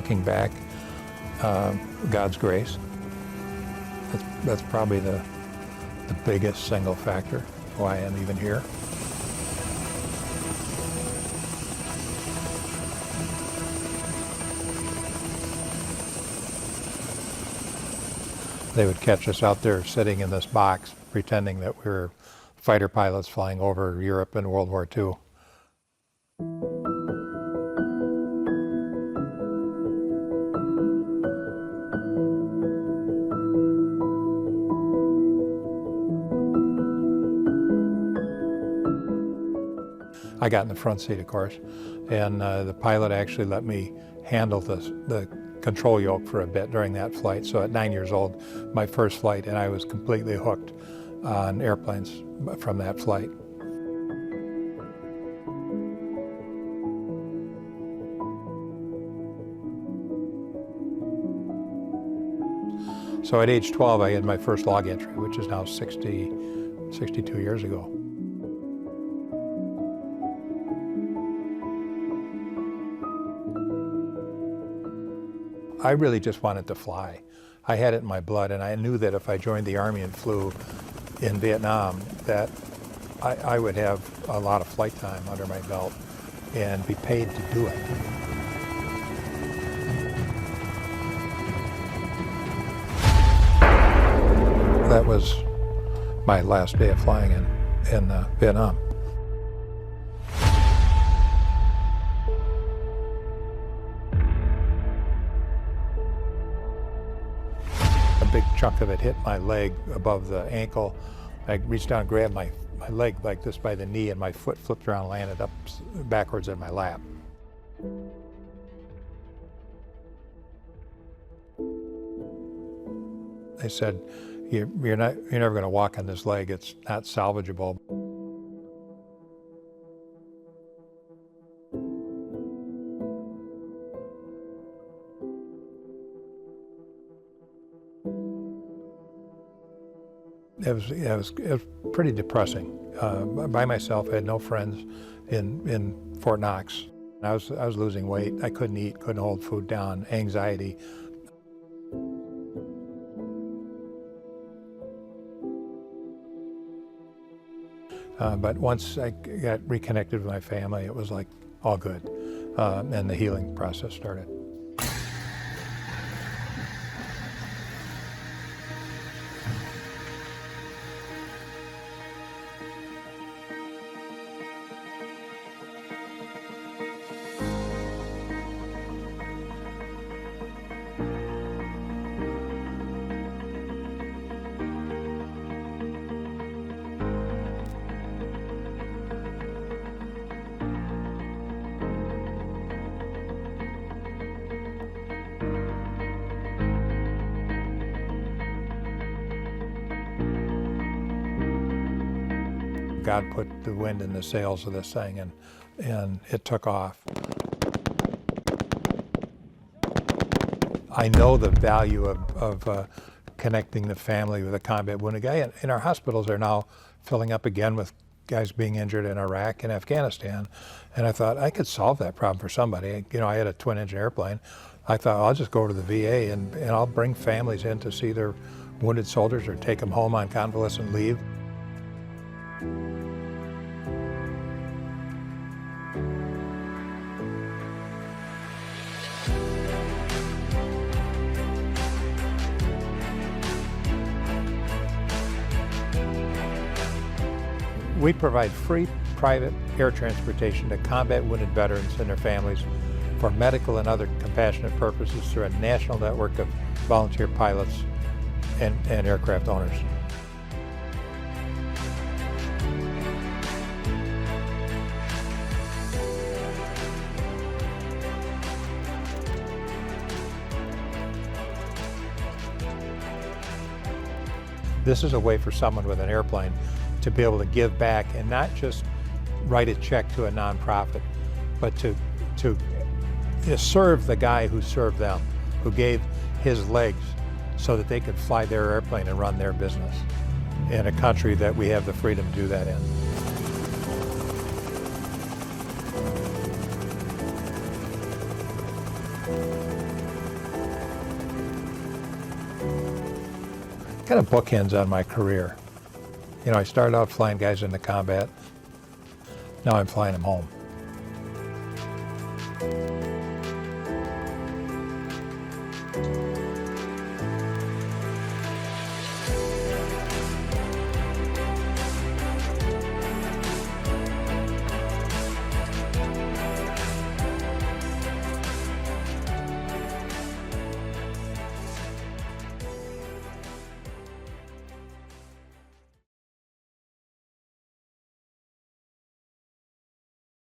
looking back, God's grace. That's probably the biggest single factor why I'm even here. They would catch us out there sitting in this box pretending that we were fighter pilots flying over Europe in World War II. I got in the front seat, of course, and the pilot actually let me handle the control yoke for a bit during that flight. So at 9 years old, my first flight, and I was completely hooked on airplanes from that flight. So at age 12, I had my first log entry, which is now 62 years ago. I really just wanted to fly. I had it in my blood, and I knew that if I joined the Army and flew in Vietnam, that I would have a lot of flight time under my belt and be paid to do it. That was my last day of flying in Vietnam. A big chunk of it hit my leg above the ankle. I reached down and grabbed my leg like this by the knee, and my foot flipped around and landed up backwards in my lap. They said, you're never going to walk on this leg. It's not salvageable. It was pretty depressing. By myself, I had no friends in Fort Knox. I was losing weight. I couldn't eat, couldn't hold food down, anxiety. But once I got reconnected with my family, it was like all good, and the healing process started. God put the wind in the sails of this thing, and it took off. I know the value of connecting the family with a combat wounded guy, and our hospitals are now filling up again with guys being injured in Iraq and Afghanistan, and I thought I could solve that problem for somebody. You know, I had a twin-engine airplane. I thought I'll just go to the VA and I'll bring families in to see their wounded soldiers or take them home on convalescent leave. We provide free private air transportation to combat wounded veterans and their families for medical and other compassionate purposes through a national network of volunteer pilots and aircraft owners. This is a way for someone with an airplane to be able to give back and not just write a check to a nonprofit, but to serve the guy who served them, who gave his legs so that they could fly their airplane and run their business in a country that we have the freedom to do that in. kind of bookends on my career. You know, I started out flying guys into combat. Now I'm flying them home.